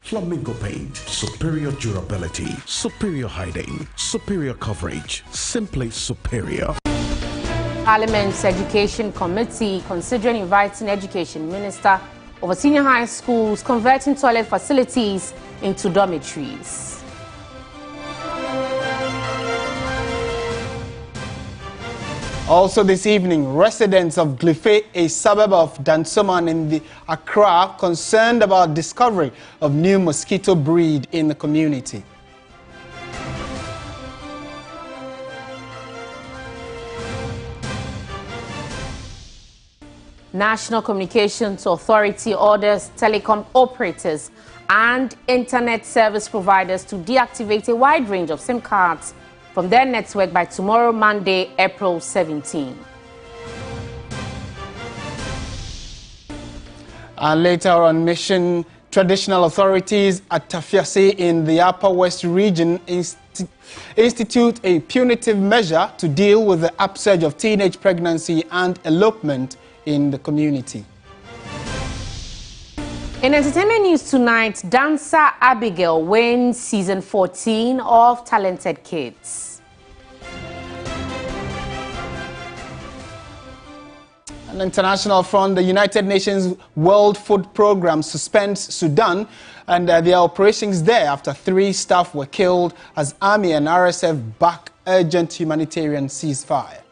Flamingo paint, superior durability, superior hiding, superior coverage, simply superior. Parliament's Education Committee considering inviting Education Minister over senior high schools converting toilet facilities into dormitories. Also this evening, residents of Glife, a suburb of Dansoman in the Accra, concerned about discovery of new mosquito breed in the community. National Communications Authority orders telecom operators and internet service providers to deactivate a wide range of SIM cards from their network by tomorrow, Monday, April 17. And later on, Mission Traditional Authorities at Tafiase in the Upper West region institute a punitive measure to deal with the upsurge of teenage pregnancy and elopement in the community. In entertainment news tonight, dancer Abigail wins season 14 of Talented Kids. On the international front, the United Nations World Food Programme suspends Sudan and their operations there after 3 staff were killed as army and RSF back urgent humanitarian ceasefire.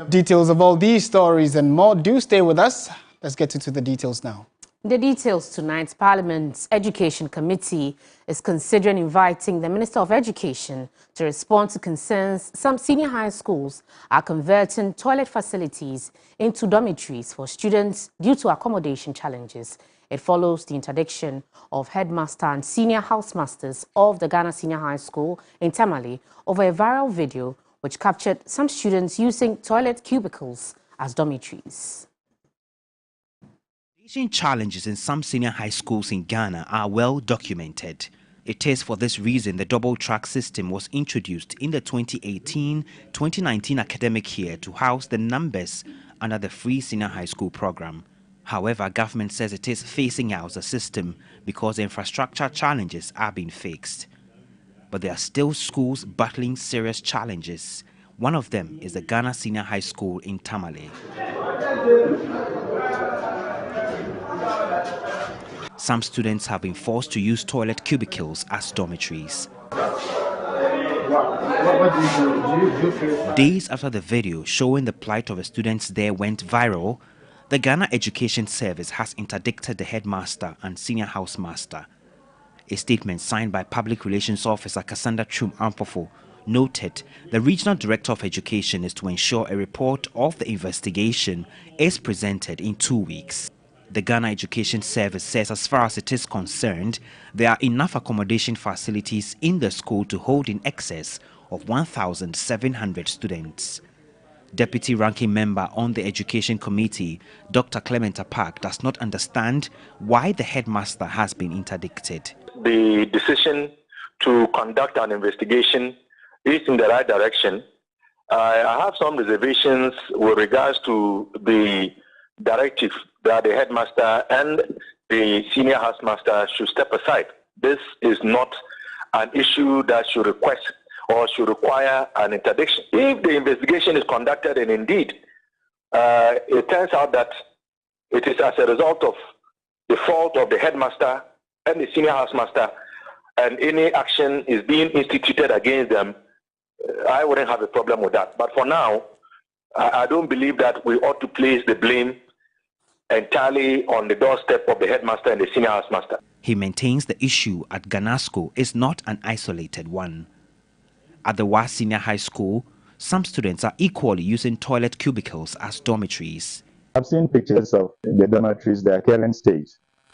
Details of all these stories and more. Do stay with us. Let's get into the details now. The details tonight. Parliament's Education Committee is considering inviting the Minister of Education to respond to concerns some senior high schools are converting toilet facilities into dormitories for students due to accommodation challenges. It follows the interdiction of headmaster and senior housemasters of the Ghana Senior High School in Tamale over a viral video which captured some students using toilet cubicles as dormitories. Challenges in some senior high schools in Ghana are well documented. It is for this reason the double-track system was introduced in the 2018-2019 academic year to house the numbers under the free senior high school program. However, government says it is phasing out the system because the infrastructure challenges are being fixed. But there are still schools battling serious challenges. One of them is the Ghana Senior High School in Tamale. Some students have been forced to use toilet cubicles as dormitories. Days after the video showing the plight of the students there went viral, the Ghana Education Service has interdicted the headmaster and senior housemaster. A statement signed by Public Relations Officer Cassandra Chum Ampofo noted the Regional Director of Education is to ensure a report of the investigation is presented in 2 weeks. The Ghana Education Service says as far as it is concerned, there are enough accommodation facilities in the school to hold in excess of 1,700 students. Deputy Ranking Member on the Education Committee, Dr. Clement Apak, does not understand why the headmaster has been interdicted. The decision to conduct an investigation is in the right direction. I have some reservations with regards to the directive that the headmaster and the senior housemaster should step aside. This is not an issue that should request or should require an interdiction. If the investigation is conducted and indeed it turns out that it is as a result of the fault of the headmaster and the senior housemaster and any action is being instituted against them, I wouldn't have a problem with that. But for now, I don't believe that we ought to place the blame entirely on the doorstep of the headmaster and the senior housemaster. He maintains the issue at Ganasco is not an isolated one. At the WA Senior High School, some students are equally using toilet cubicles as dormitories. I've seen pictures of the dormitories, their current state,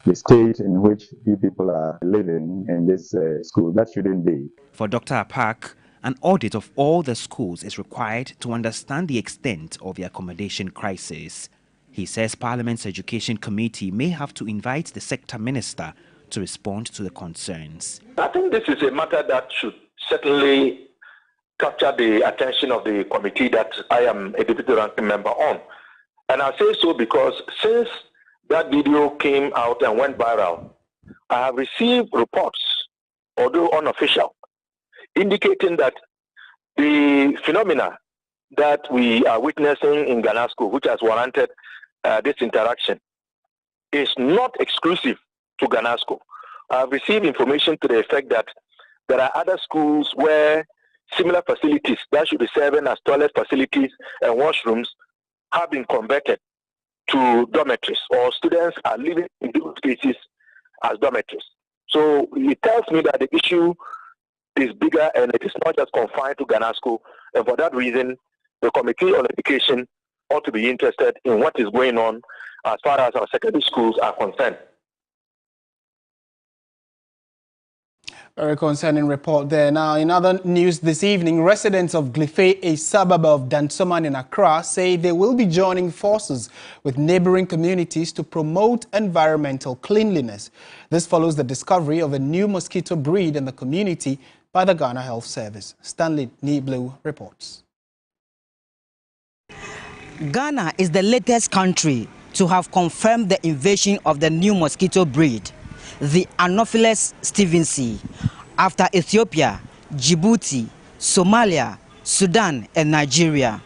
the state in which you people are living in this school. That shouldn't be. For Dr. Apak, an audit of all the schools is required to understand the extent of the accommodation crisis. He says Parliament's Education Committee may have to invite the sector minister to respond to the concerns. I think this is a matter that should certainly captured the attention of the committee that I am a deputy ranking member on. And I say so because since that video came out and went viral, I have received reports, although unofficial, indicating that the phenomena that we are witnessing in Ghana School, which has warranted this interaction, is not exclusive to Ghana School. I have received information to the effect that there are other schools where similar facilities that should be serving as toilet facilities and washrooms have been converted to dormitories, or students are living in those spaces as dormitories. So it tells me that the issue is bigger and it is not just confined to Ghana School. And for that reason, the Committee on Education ought to be interested in what is going on as far as our secondary schools are concerned. Very concerning report there. Now, in other news this evening, residents of Glife, a suburb of Dansoman in Accra, say they will be joining forces with neighboring communities to promote environmental cleanliness. This follows the discovery of a new mosquito breed in the community by the Ghana Health Service. Stanley Niblu reports. Ghana is the latest country to have confirmed the invasion of the new mosquito breed, the Anopheles stevensii, after Ethiopia, Djibouti, Somalia, Sudan and Nigeria.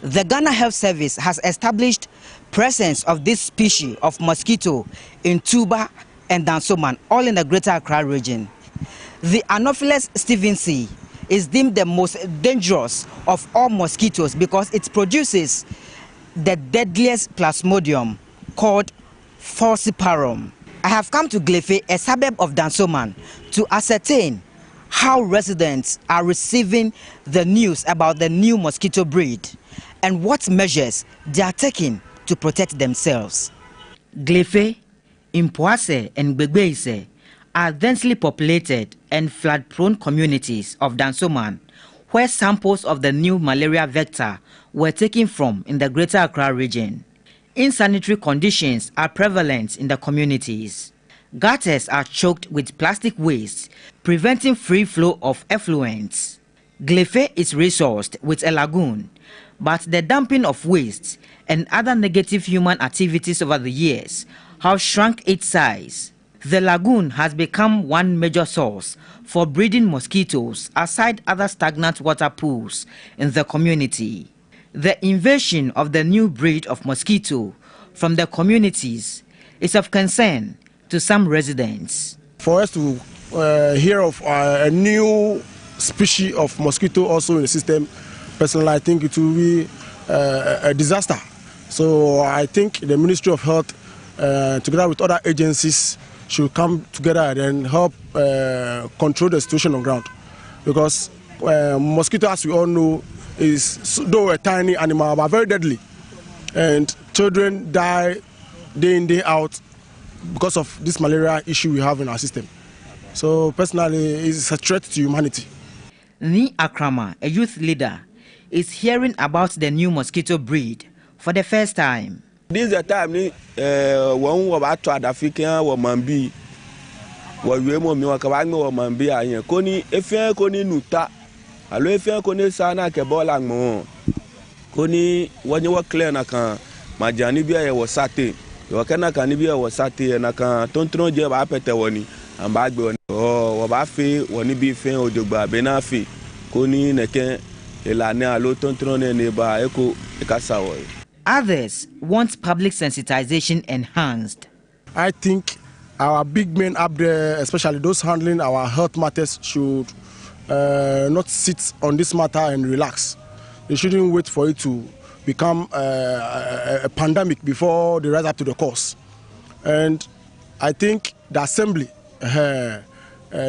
The Ghana Health Service has established presence of this species of mosquito in Tuba and Dansoman, all in the Greater Accra region. The Anopheles stevensii is deemed the most dangerous of all mosquitoes because it produces the deadliest plasmodium called falciparum. I have come to Glife, a suburb of Dansoman, to ascertain how residents are receiving the news about the new mosquito breed and what measures they are taking to protect themselves. Glife, Impoase and Gbegbeise are densely populated and flood-prone communities of Dansoman, where samples of the new malaria vector were taken from in the Greater Accra region. Insanitary conditions are prevalent in the communities. Gutters are choked with plastic waste, preventing free flow of effluents. Glife is resourced with a lagoon, but the dumping of waste and other negative human activities over the years have shrunk its size. The lagoon has become one major source for breeding mosquitoes aside other stagnant water pools in the community. The invasion of the new breed of mosquito from the communities is of concern to some residents. For us to hear of a new species of mosquito also in the system, personally I think it will be a disaster. So I think the Ministry of Health together with other agencies should come together and help control the situation on ground, because mosquito, as we all know, is though a tiny animal but very deadly, and children die day in day out because of this malaria issue we have in our system. So personally, it's a threat to humanity. Ni Akrama, a youth leader, is hearing about the new mosquito breed for the first time. This is the time one about to African or Mambi. What we want me or Mambi are Koni, if you Koni Nuta, allo if you Koni Sana Kebola Mo Koni, when you were clear Naka, Majanibia was Sati, you can Canibia was Sati and Naka, Tontron Jeb Apetawani, and Bagbo, or Wabafi, Wanibi Fen or Duba Benafi, Koni Neke, Elana, Lotontron and Neba Eco, Ekasawa. Others want public sensitization enhanced. I think our big men up there, especially those handling our health matters, should not sit on this matter and relax. They shouldn't wait for it to become a pandemic before they rise up to the cause. And I think the assembly, this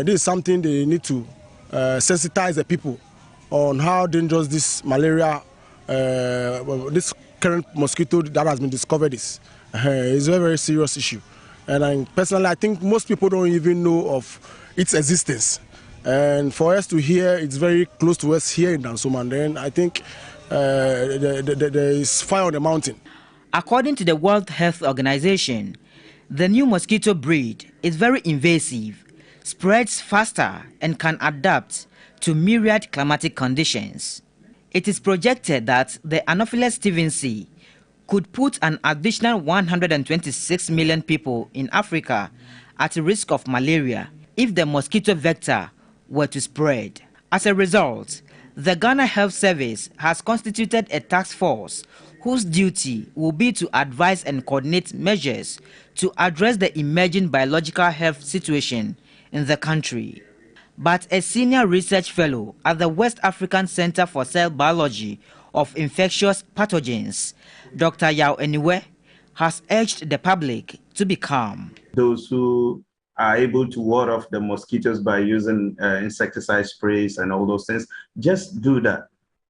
is something they need to sensitize the people on how dangerous this malaria, this current mosquito that has been discovered is. It's a very, very serious issue. And personally, I think most people don't even know of its existence. And for us to hear, it's very close to us here in Dansoman. Then I think there is fire on the mountain. According to the World Health Organization, the new mosquito breed is very invasive, spreads faster, and can adapt to myriad climatic conditions. It is projected that the Anopheles stevensii could put an additional 126 million people in Africa at risk of malaria if the mosquito vector were to spread. As a result, the Ghana Health Service has constituted a task force whose duty will be to advise and coordinate measures to address the emerging biological health situation in the country. But a senior research fellow at the West African Center for Cell Biology of Infectious Pathogens, Dr. Yao Eniwe, has urged the public to be calm. Those who are able to ward off the mosquitoes by using insecticide sprays and all those things, just do that.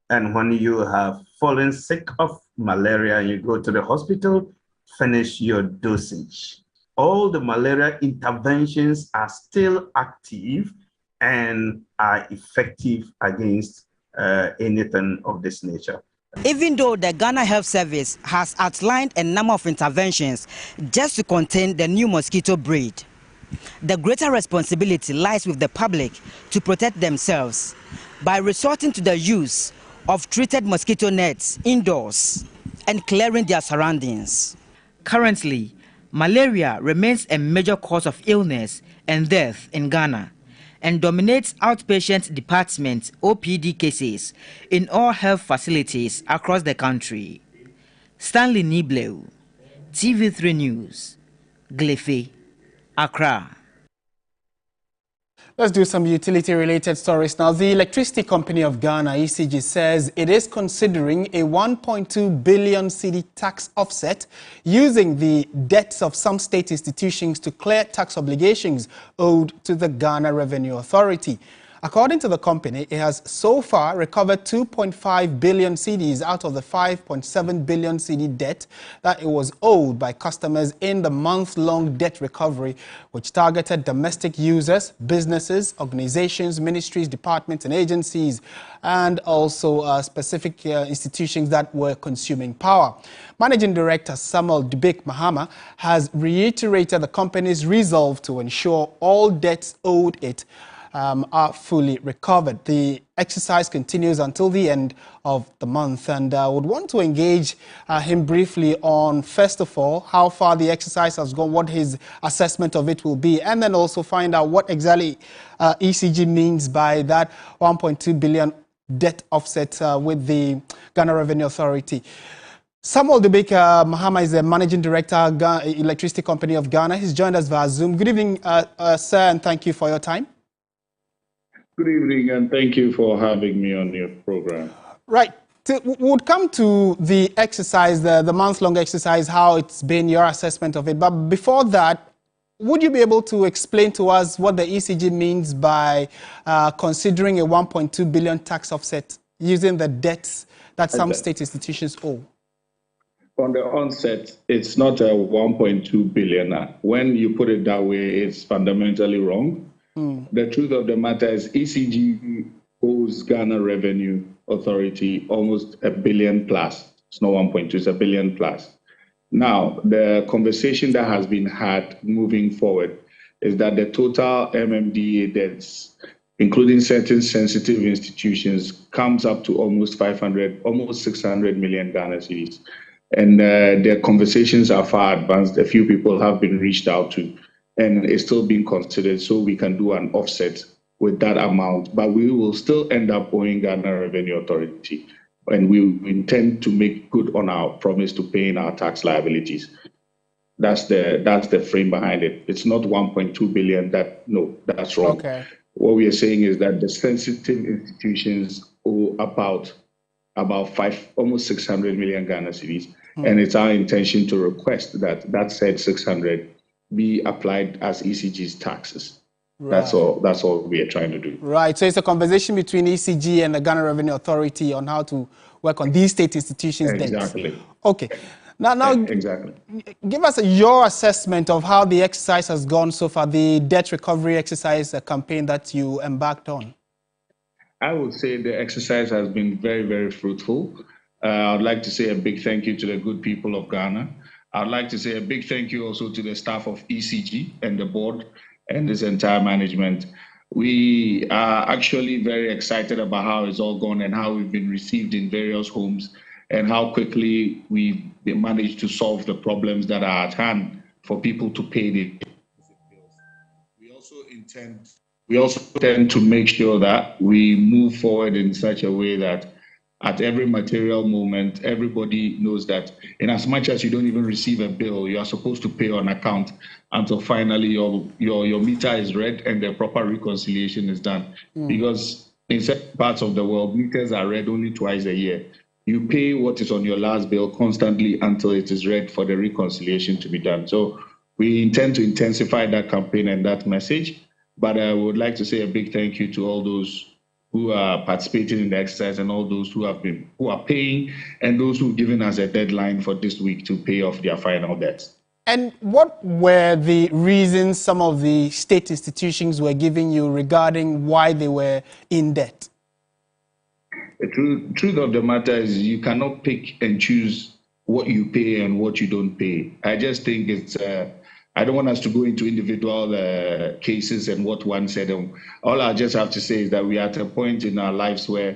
And when you have fallen sick of malaria and you go to the hospital, finish your dosage. All the malaria interventions are still active and are effective against anything of this nature. Even though the Ghana Health Service has outlined a number of interventions just to contain the new mosquito breed, the greater responsibility lies with the public to protect themselves by resorting to the use of treated mosquito nets indoors and clearing their surroundings. Currently, malaria remains a major cause of illness and death in Ghana and dominates outpatient department OPD cases in all health facilities across the country. Stanley Nibleu, TV3 News, Glefe, Accra. Let's do some utility-related stories now. The Electricity Company of Ghana, ECG, says it is considering a 1.2 billion cedi tax offset using the debts of some state institutions to clear tax obligations owed to the Ghana Revenue Authority. According to the company, it has so far recovered 2.5 billion cedis out of the 5.7 billion cedi debt that it was owed by customers in the month-long debt recovery, which targeted domestic users, businesses, organizations, ministries, departments and agencies, and also specific institutions that were consuming power. Managing Director Samuel Dubik Mahama has reiterated the company's resolve to ensure all debts owed it are fully recovered. The exercise continues until the end of the month, and I would want to engage him briefly on, first of all, how far the exercise has gone, what his assessment of it will be, and then also find out what exactly ECG means by that 1.2 billion debt offset with the Ghana Revenue Authority. Samuel Dubik Mahama is the Managing Director, Electricity Company of Ghana. He's joined us via Zoom. Good evening, sir, and thank you for your time. Good evening, and thank you for having me on your program. Right. We'll come to the exercise, the month-long exercise, how it's been, your assessment of it. But before that, would you be able to explain to us what the ECG means by considering a 1.2 billion tax offset using the debts that some state institutions owe? From the onset, it's not a 1.2 billion. When you put it that way, it's fundamentally wrong. The truth of the matter is ECG owes Ghana Revenue Authority almost $1 billion plus. It's not 1.2, it's $1 billion plus. Now, the conversation that has been had moving forward is that the total MMDA debts, including certain sensitive institutions, comes up to almost 600 million Ghana cedis. And the conversations are far advanced. A few people have been reached out to, and it's still being considered, so we can do an offset with that amount. But we will still end up owing Ghana Revenue Authority, and we intend to make good on our promise to paying our tax liabilities. That's the frame behind it. It's not 1.2 billion. That's wrong. Okay. What we are saying is that the sensitive institutions owe about almost 600 million Ghana cedis, and it's our intention to request that said 600 be applied as ECG's taxes. Right. That's all we are trying to do. Right. So it's a conversation between ECG and the Ghana Revenue Authority on how to work on these state institutions' debts. Exactly. Okay. Now, exactly. Give us your assessment of how the exercise has gone so far, the debt recovery exercise campaign that you embarked on. I would say the exercise has been very, very fruitful. I'd like to say a big thank you to the good people of Ghana. I'd like to say a big thank you also to the staff of ECG and the board and this entire management. We are actually very excited about how it's all gone and how we've been received in various homes and how quickly we managed to solve the problems that are at hand for people to pay the bills. We also tend to make sure that we move forward in such a way that at every material moment, everybody knows that in as much as you don't even receive a bill, you are supposed to pay on account until finally your meter is read and the proper reconciliation is done. Because in certain parts of the world, meters are read only twice a year. You pay what is on your last bill constantly until it is read for the reconciliation to be done. So we intend to intensify that campaign and that message. But I would like to say a big thank you to all those who are participating in the exercise and all those who are paying and those who've given us a deadline for this week to pay off their final debts. And what were the reasons some of the state institutions were giving you regarding why they were in debt? The truth of the matter is you cannot pick and choose what you pay and what you don't pay. I just think it's I don't want us to go into individual cases and what one said. All I just have to say is that we are at a point in our lives where,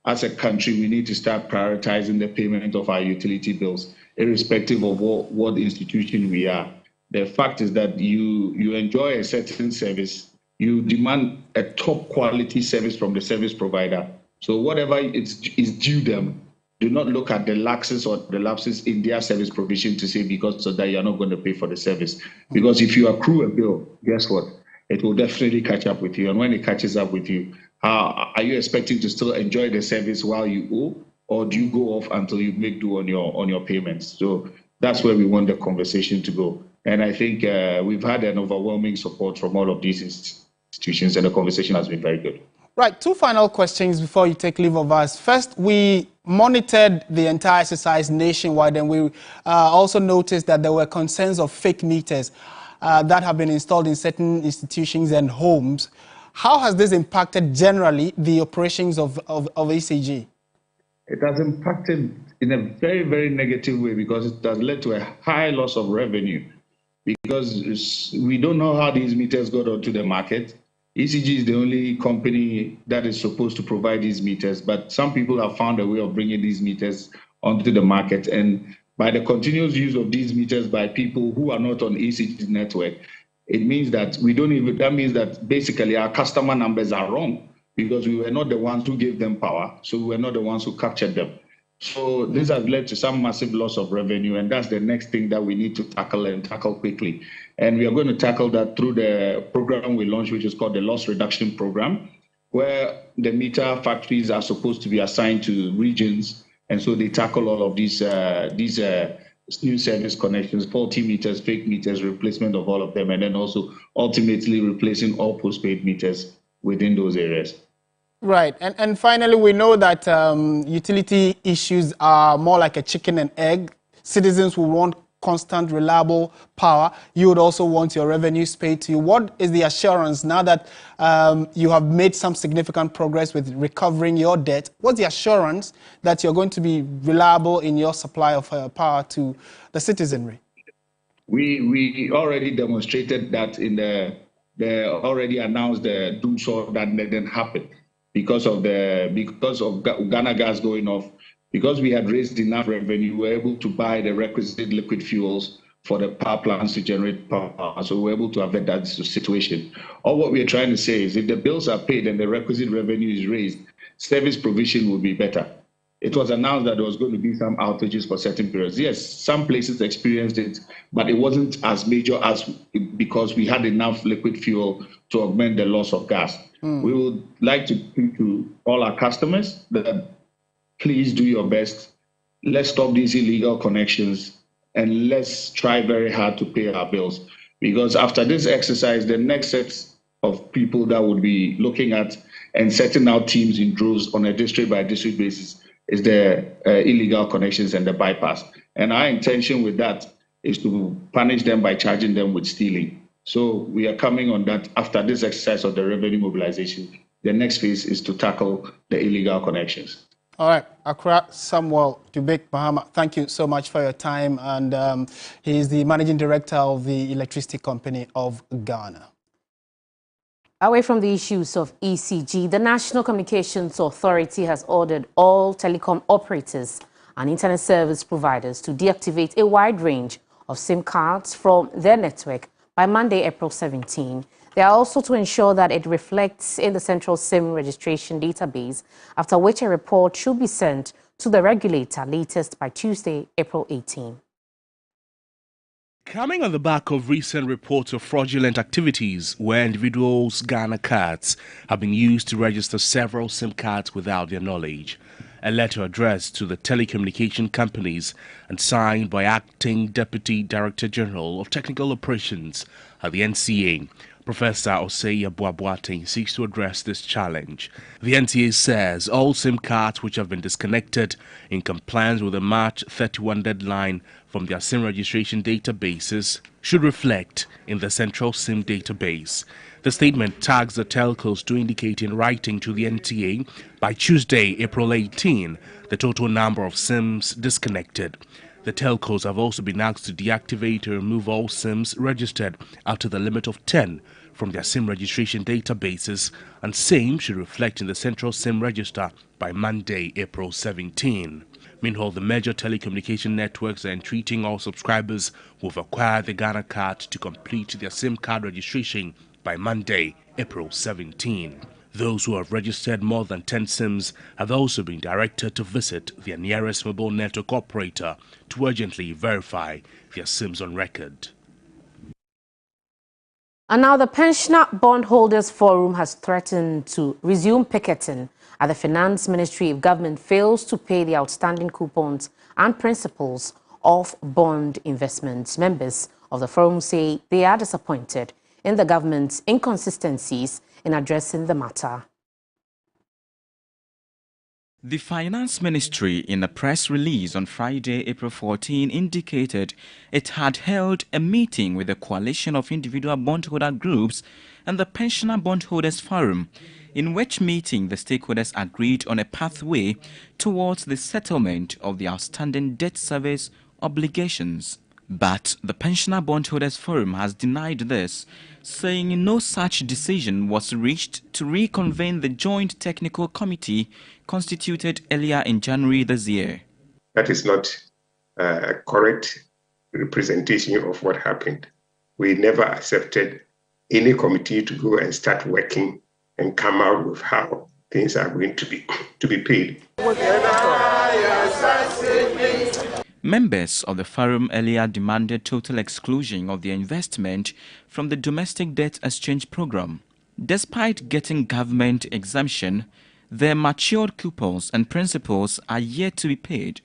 as a country, we need to start prioritizing the payment of our utility bills, irrespective of what institution we are. The fact is that you enjoy a certain service, you demand a top quality service from the service provider. So whatever is due them, do not look at the lapses in their service provision to say because of that you're not going to pay for the service. Because if you accrue a bill, guess what? It will definitely catch up with you. And when it catches up with you, are you expecting to still enjoy the service while you owe, or do you go off until you make do on your payments? So that's where we want the conversation to go. And I think we've had an overwhelming support from all of these institutions, and the conversation has been very good. Right, two final questions before you take leave of us. First, we monitored the entire exercise nationwide, and we also noticed that there were concerns of fake meters that have been installed in certain institutions and homes. How has this impacted generally the operations of ECG? It has impacted in a very, very negative way because it has led to a high loss of revenue because we don't know how these meters got onto the market. ECG is the only company that is supposed to provide these meters, but some people have found a way of bringing these meters onto the market. And by the continuous use of these meters by people who are not on ECG's network, it means that that means that basically our customer numbers are wrong because we were not the ones who gave them power, so we were not the ones who captured them. So this has led to some massive loss of revenue, and that's the next thing that we need to tackle and tackle quickly. And we are going to tackle that through the program we launched, which is called the Loss Reduction Program, where the meter factories are supposed to be assigned to regions, and so they tackle all of these new service connections, faulty meters, fake meters, replacement of all of them, and then also ultimately replacing all postpaid meters within those areas. Right, and finally, we know that utility issues are more like a chicken and egg. Citizens will want constant, reliable power. You would also want your revenues paid to you. What is the assurance now that you have made some significant progress with recovering your debt? What's the assurance that you're going to be reliable in your supply of power to the citizenry? We already demonstrated that in the already announced the doom saw that didn't happen. Because of Ghana gas going off, because we had raised enough revenue, we were able to buy the requisite liquid fuels for the power plants to generate power. So we were able to avert that situation. All what we're trying to say is if the bills are paid and the requisite revenue is raised, service provision will be better. It was announced that there was going to be some outages for certain periods. Yes, some places experienced it, but it wasn't as major as because we had enough liquid fuel to augment the loss of gas. We would like to speak to all our customers that please do your best. Let's stop these illegal connections and let's try very hard to pay our bills. Because after this exercise, the next set of people that would be looking at and setting out teams in droves on a district by district basis is the illegal connections and the bypass. And our intention with that is to punish them by charging them with stealing. So we are coming on that after this exercise of the revenue mobilization. The next phase is to tackle the illegal connections. All right, Accra Samuel Dubik Mahama, thank you so much for your time. And he is the Managing Director of the Electricity Company of Ghana. Away from the issues of ECG, the National Communications Authority has ordered all telecom operators and internet service providers to deactivate a wide range of SIM cards from their network by Monday, April 17. They are also to ensure that it reflects in the Central SIM Registration Database, after which a report should be sent to the regulator latest by Tuesday, April 18. Coming on the back of recent reports of fraudulent activities where individuals' Ghana cards have been used to register several SIM cards without their knowledge, a letter addressed to the telecommunication companies and signed by Acting Deputy Director General of Technical Operations at the NCA, Professor Osei Abuabuate, seeks to address this challenge. The NTA says all SIM cards which have been disconnected in compliance with the March 31 deadline from their SIM registration databases should reflect in the Central SIM database. The statement tags the telcos to indicate in writing to the NTA by Tuesday, April 18, the total number of SIMs disconnected. The telcos have also been asked to deactivate or remove all SIMs registered up to the limit of 10 from their SIM registration databases, and same should reflect in the Central SIM register by Monday, April 17. Meanwhile, the major telecommunication networks are entreating all subscribers who have acquired the Ghana card to complete their SIM card registration by Monday, April 17. Those who have registered more than 10 SIMs have also been directed to visit their nearest mobile network operator to urgently verify their SIMs on record. And now the Pensioner Bondholders Forum has threatened to resume picketing at the Finance Ministry if government fails to pay the outstanding coupons and principals of bond investments. Members of the forum say they are disappointed in the government's inconsistencies in addressing the matter. The Finance Ministry, in a press release on Friday, April 14, indicated it had held a meeting with a coalition of individual bondholder groups and the Pensioner Bondholders Forum, in which meeting the stakeholders agreed on a pathway towards the settlement of the outstanding debt service obligations. But the Pensioner Bondholders Forum has denied this, saying no such decision was reached to reconvene the Joint Technical Committee constituted earlier in January this year. That is not a correct representation of what happened. We never accepted any committee to go and start working and come out with how things are going to be paid. Members of the forum earlier demanded total exclusion of the investment from the domestic debt exchange program. Despite getting government exemption, their matured coupons and principals are yet to be paid,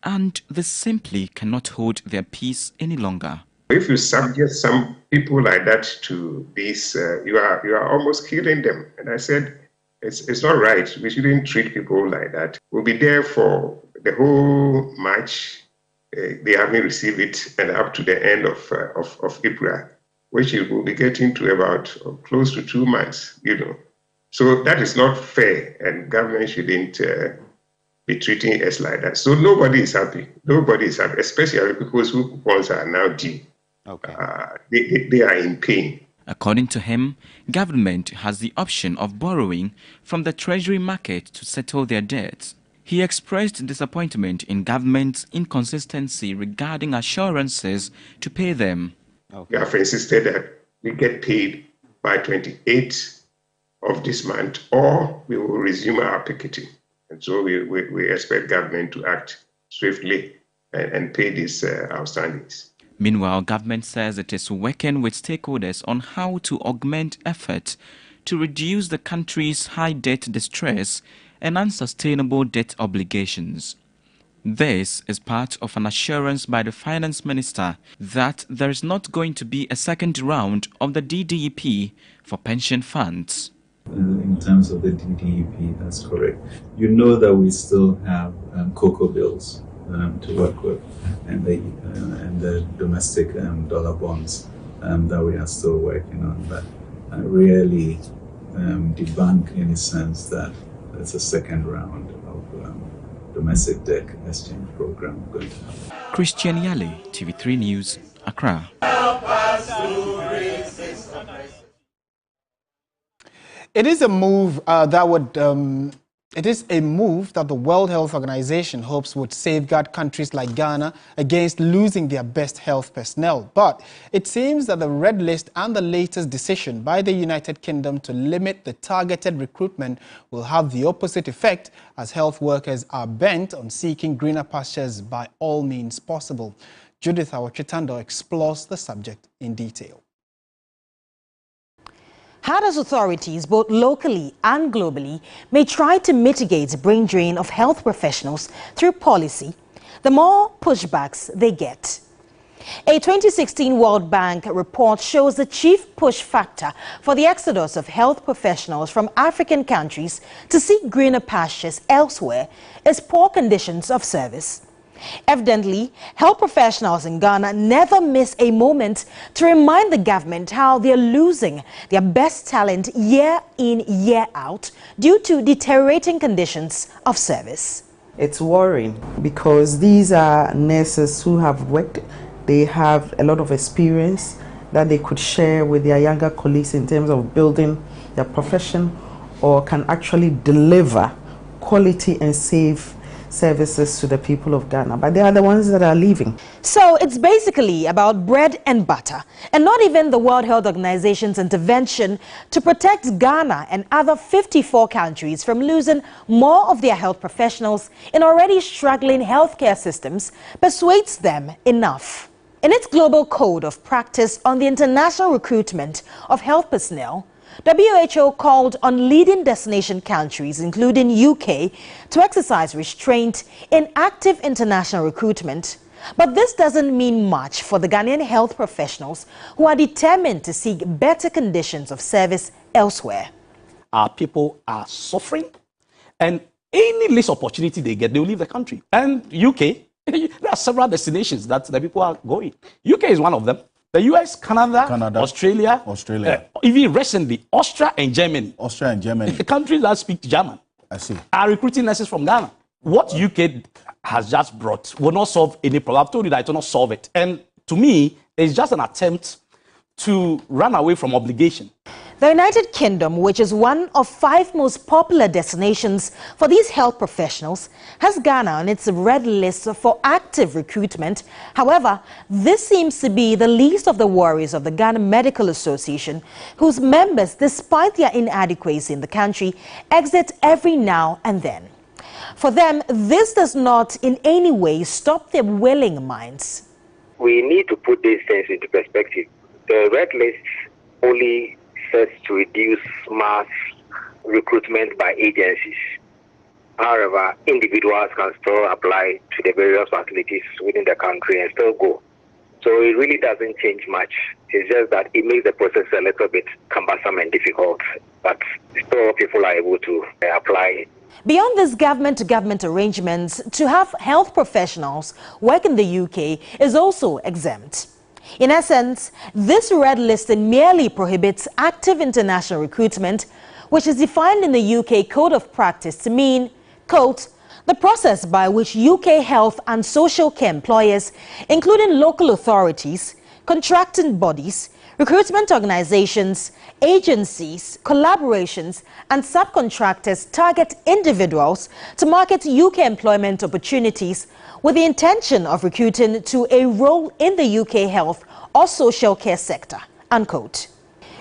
and they simply cannot hold their peace any longer. If you subject some people like that to this, you are almost killing them. And I said, it's not right. We shouldn't treat people like that. We'll be there for the whole March. They haven't received it, and up to the end of April, which it will be getting to about close to 2 months, So that is not fair, and government shouldn't be treating us like that. So nobody is happy. Nobody is happy, especially because whose coupons are now due. Okay. They are in pain. According to him, government has the option of borrowing from the treasury market to settle their debts. He expressed disappointment in government's inconsistency regarding assurances to pay them. We have insisted that we get paid by 28th of this month, or we will resume our picketing. And so we expect government to act swiftly and pay these outstandings. Meanwhile, government says it is working with stakeholders on how to augment efforts to reduce the country's high debt distress and unsustainable debt obligations. This is part of an assurance by the Finance Minister that there is not going to be a second round of the DDEP for pension funds. In terms of the DDEP, that's correct. You know that we still have cocoa bills to work with, and the domestic dollar bonds that we are still working on, but really debunk any sense that there's a second round of domestic debt exchange program going to happen. Christian Yale, TV3 News, Accra. It is a move it is a move that the World Health Organization hopes would safeguard countries like Ghana against losing their best health personnel. But it seems that the red list and the latest decision by the United Kingdom to limit the targeted recruitment will have the opposite effect, as health workers are bent on seeking greener pastures by all means possible. Judith Awachitando explores the subject in detail. Hard authorities, both locally and globally, may try to mitigate brain drain of health professionals through policy, the more pushbacks they get. A 2016 World Bank report shows the chief push factor for the exodus of health professionals from African countries to seek greener pastures elsewhere is poor conditions of service. Evidently, health professionals in Ghana never miss a moment to remind the government how they're losing their best talent year in, year out due to deteriorating conditions of service. It's worrying because these are nurses who have worked, they have a lot of experience that they could share with their younger colleagues in terms of building their profession, or can actually deliver quality and safe services to the people of Ghana, but they are the ones that are leaving. So it's basically about bread and butter, and not even the World Health Organization's intervention to protect Ghana and other 54 countries from losing more of their health professionals in already struggling healthcare systems persuades them enough. In its global code of practice on the international recruitment of health personnel, WHO called on leading destination countries, including UK, to exercise restraint in active international recruitment. But this doesn't mean much for the Ghanaian health professionals who are determined to seek better conditions of service elsewhere. Our people are suffering, and any least opportunity they get, they will leave the country. And UK, there are several destinations that the people are going. UK is one of them. The US, Canada, Australia, even recently, Austria and Germany. The countries that speak German are recruiting nurses from Ghana. What UK has just brought will not solve any problem. I've told you that it will not solve it. And to me, it's just an attempt to run away from obligation. The United Kingdom, which is one of 5 most popular destinations for these health professionals, has Ghana on its red list for active recruitment. However, this seems to be the least of the worries of the Ghana Medical Association, whose members, despite their inadequacy in the country, exit every now and then. For them, this does not in any way stop their willing minds. We need to put these things into perspective. The red list only to reduce mass recruitment by agencies. However, individuals can still apply to the various facilities within the country and still go. So it really doesn't change much. It's just that it makes the process a little bit cumbersome and difficult, but still people are able to apply. Beyond these government-to-government arrangements, to have health professionals work in the UK is also exempt. In essence, this red listing merely prohibits active international recruitment, which is defined in the UK Code of Practice to mean, quote, the process by which UK health and social care employers, including local authorities, contracting bodies, recruitment organizations, agencies, collaborations, and subcontractors target individuals to market UK employment opportunities with the intention of recruiting to a role in the UK health or social care sector, unquote.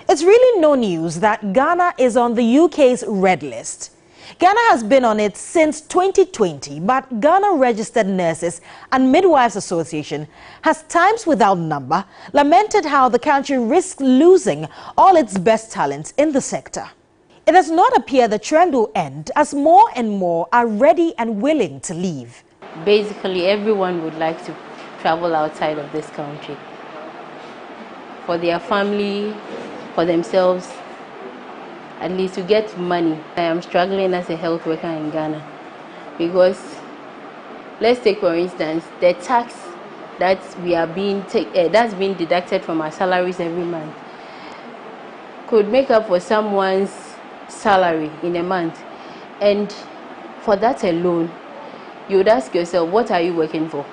It's really no news that Ghana is on the UK's red list. Ghana has been on it since 2020, but Ghana Registered Nurses and Midwives Association has times without number lamented how the country risks losing all its best talents in the sector. It does not appear the trend will end as more and more are ready and willing to leave. Basically, everyone would like to travel outside of this country for their family, for themselves, at least to get money. I am struggling as a health worker in Ghana because, let's take for instance, the tax that we are that's being deducted from our salaries every month could make up for someone's salary in a month, and for that alone, you would ask yourself, what are you working for?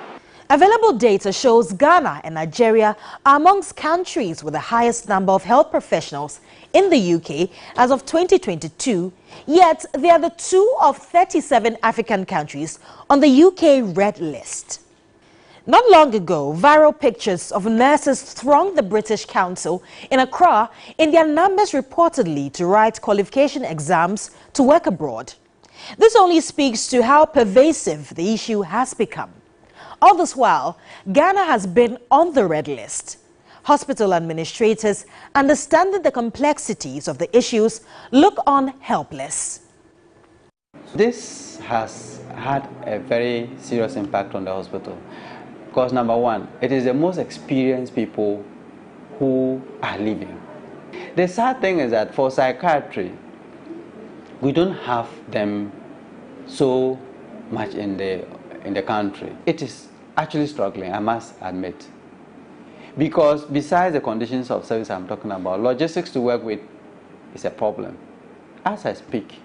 Available data shows Ghana and Nigeria are amongst countries with the highest number of health professionals in the UK as of 2022, yet they are the 2 of 37 African countries on the UK Red List. Not long ago, viral pictures of nurses thronged the British Council in Accra in their numbers reportedly to write qualification exams to work abroad. This only speaks to how pervasive the issue has become. All this while, Ghana has been on the red list. Hospital administrators, understanding the complexities of the issues, look on helpless. This has had a very serious impact on the hospital because, number one, it is the most experienced people who are leaving. The sad thing is that for psychiatry, we don't have them so much in the country. It is actually struggling, I must admit, because besides the conditions of service I'm talking about, logistics to work with is a problem. As I speak,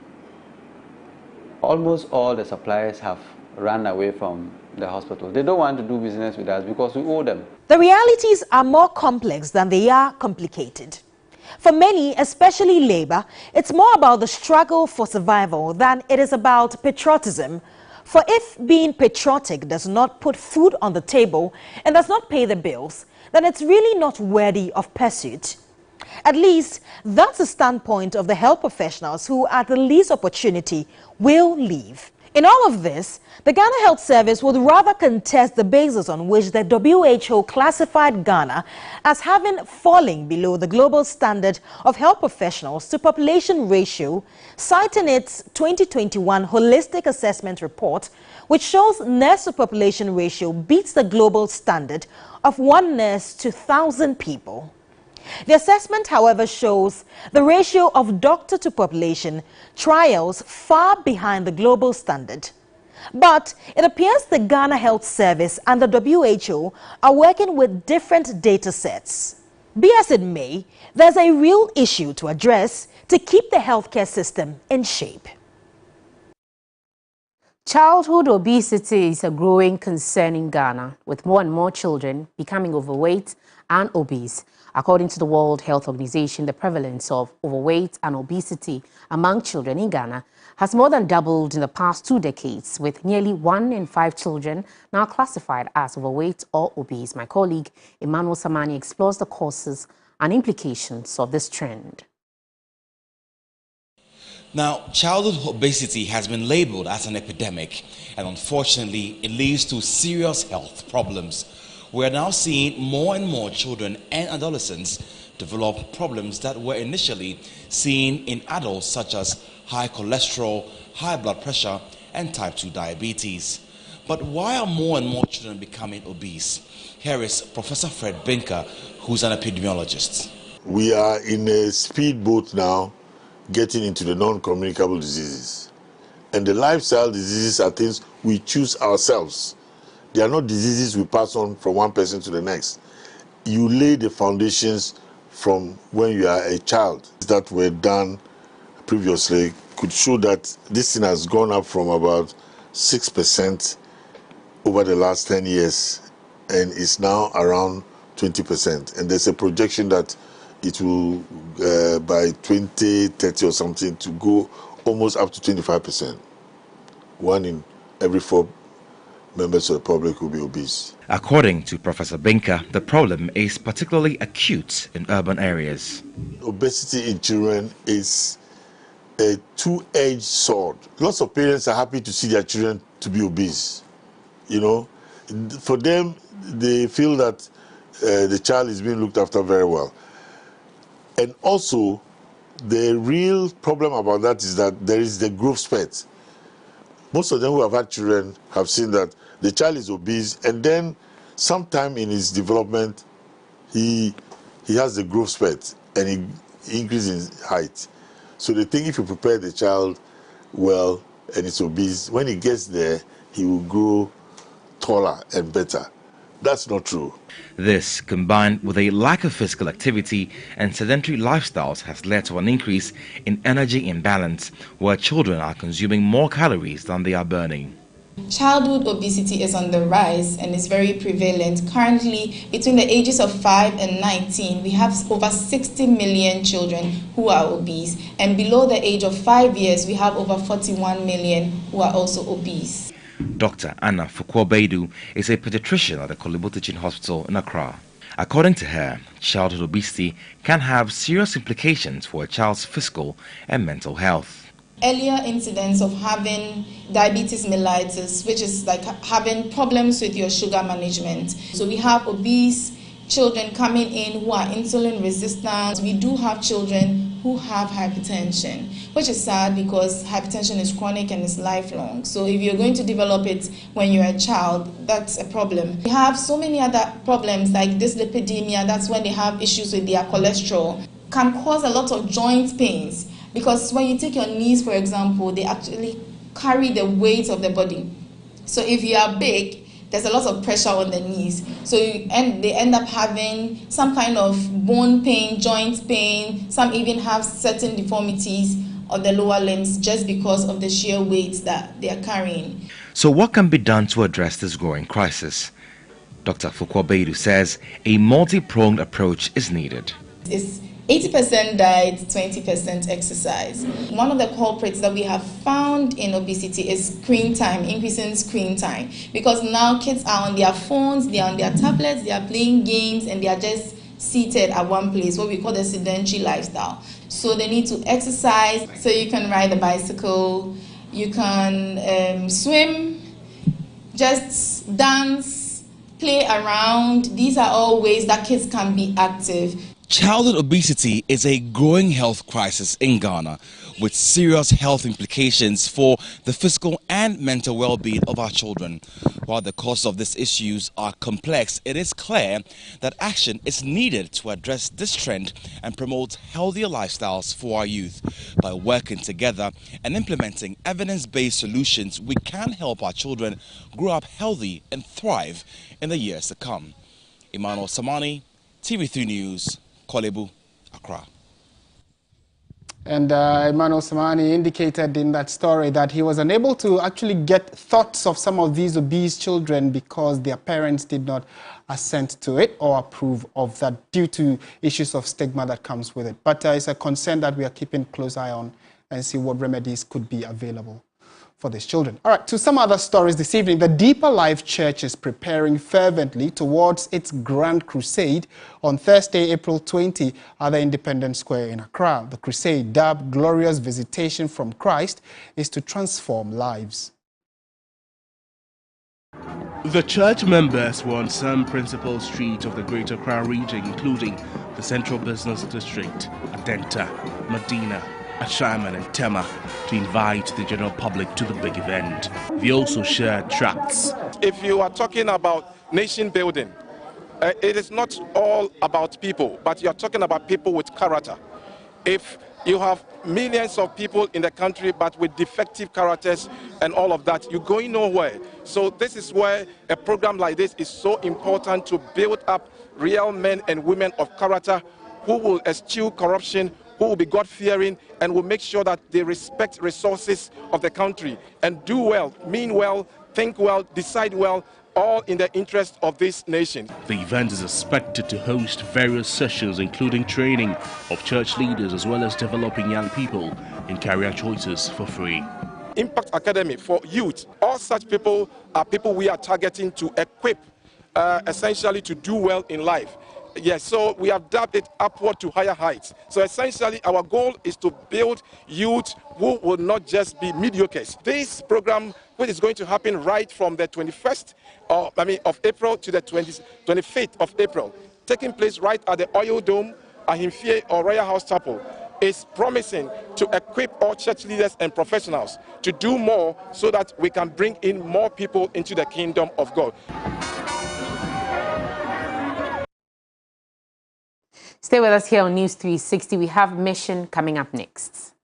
almost all the suppliers have run away from the hospital. They don't want to do business with us because we owe them. The realities are more complex than they are complicated. For many, especially labor, it's more about the struggle for survival than it is about patriotism. For if being patriotic does not put food on the table and does not pay the bills, then it's really not worthy of pursuit. At least, that's the standpoint of the health professionals who, at the least opportunity, will leave. In all of this, the Ghana Health Service would rather contest the basis on which the WHO classified Ghana as having fallen below the global standard of health professionals to population ratio, citing its 2021 Holistic Assessment Report, which shows nurse to population ratio beats the global standard of 1 nurse to 1,000 people. The assessment, however, shows the ratio of doctor to population trials far behind the global standard. But it appears the Ghana Health Service and the WHO are working with different data sets. Be as it may, there's a real issue to address to keep the healthcare system in shape. Childhood obesity is a growing concern in Ghana, with more and more children becoming overweight and obese. According to the World Health Organization, the prevalence of overweight and obesity among children in Ghana has more than doubled in the past 2 decades, with nearly 1 in 5 children now classified as overweight or obese. My colleague Emmanuel Samani explores the causes and implications of this trend. Now, childhood obesity has been labeled as an epidemic, and unfortunately, it leads to serious health problems. We are now seeing more and more children and adolescents develop problems that were initially seen in adults, such as high cholesterol, high blood pressure, and type 2 diabetes. But why are more and more children becoming obese? Here is Professor Fred Binka, who's an epidemiologist. We are in a speedboat now, getting into the non-communicable diseases. And the lifestyle diseases are things we choose ourselves. They are not diseases we pass on from one person to the next. You lay the foundations from when you are a child that were done previously could show that this thing has gone up from about 6% over the last 10 years and is now around 20%. And there's a projection that it will, by 2030 or something, to go almost up to 25%. 1 in every 4 members of the public will be obese. According to Professor Binka, the problem is particularly acute in urban areas. Obesity in children is a two-edged sword. Lots of parents are happy to see their children to be obese. You know, for them, they feel that the child is being looked after very well. And also, the real problem about that is that there is the growth spurt. Most of them who have had children have seen that the child is obese, and then sometime in his development, he has the growth spurt and he increases in height. So they think if you prepare the child well and it's obese, when he gets there, he will grow taller and better. That's not true. This, combined with a lack of physical activity and sedentary lifestyles, has led to an increase in energy imbalance, where children are consuming more calories than they are burning. Childhood obesity is on the rise and is very prevalent. Currently, between the ages of 5 and 19, we have over 60 million children who are obese. And below the age of 5 years, we have over 41 million who are also obese. Dr. Anna Fukwabeidu is a pediatrician at the Korle Bu Teaching Hospital in Accra. According to her, childhood obesity can have serious implications for a child's physical and mental health. Earlier incidents of having diabetes mellitus, which is like having problems with your sugar management. So we have obese children coming in who are insulin resistant. We do have children who have hypertension, which is sad because hypertension is chronic and is lifelong. So if you're going to develop it when you're a child, that's a problem. We have so many other problems like dyslipidemia. That's when they have issues with their cholesterol. Can cause a lot of joint pains. Because when you take your knees, for example, they actually carry the weight of the body. So if you are big, there's a lot of pressure on the knees. So they end up having some kind of bone pain, joint pain. Some even have certain deformities of the lower limbs just because of the sheer weight that they are carrying. So what can be done to address this growing crisis? Dr. Fukwabeidu says a multi-pronged approach is needed. It's 80% diet, 20% exercise. One of the culprits that we have found in obesity is screen time, increasing screen time. Because now kids are on their phones, they are on their tablets, they are playing games, and they are just seated at one place, what we call the sedentary lifestyle. So they need to exercise. So you can ride a bicycle, you can swim, just dance, play around. These are all ways that kids can be active. Childhood obesity is a growing health crisis in Ghana with serious health implications for the physical and mental well-being of our children. While the causes of these issues are complex, it is clear that action is needed to address this trend and promote healthier lifestyles for our youth. By working together and implementing evidence-based solutions, we can help our children grow up healthy and thrive in the years to come. Emmanuel Samani, TV3 News, Korle Bu, Accra. And Emmanuel Samani indicated in that story that he was unable to actually get thoughts of some of these obese children because their parents did not assent to it or approve of that due to issues of stigma that comes with it. But it's a concern that we are keeping close eye on and see what remedies could be available for these children. All right, to some other stories this evening. The Deeper Life Church is preparing fervently towards its Grand Crusade on Thursday, April 20 at the Independence Square in Accra. The crusade, dubbed Glorious Visitation from Christ, is to transform lives. The church members were on some principal streets of the Greater Accra region, including the Central Business District, Adenta, Medina, Ashaiman and Tema, to invite the general public to the big event. They also shared tracts. If you are talking about nation building, it is not all about people, but you are talking about people with character. If you have millions of people in the country but with defective characters and all of that, you're going nowhere. So this is where a program like this is so important, to build up real men and women of character who will eschew corruption, who will be God-fearing, and will make sure that they respect resources of the country and do well, mean well, think well, decide well, all in the interest of this nation. The event is expected to host various sessions, including training of church leaders as well as developing young people in career choices for free. Impact Academy for youth. All such people are people we are targeting to equip, essentially to do well in life. Yes, so we have dubbed it Upward to Higher Heights. So essentially our goal is to build youth who will not just be mediocres. This program, which is going to happen right from the 21st of April to the 25th of April, taking place right at the Oil Dome, Ahimfie or Royal House Chapel, is promising to equip all church leaders and professionals to do more so that we can bring in more people into the kingdom of God. Stay with us here on News 360. We have Mission coming up next.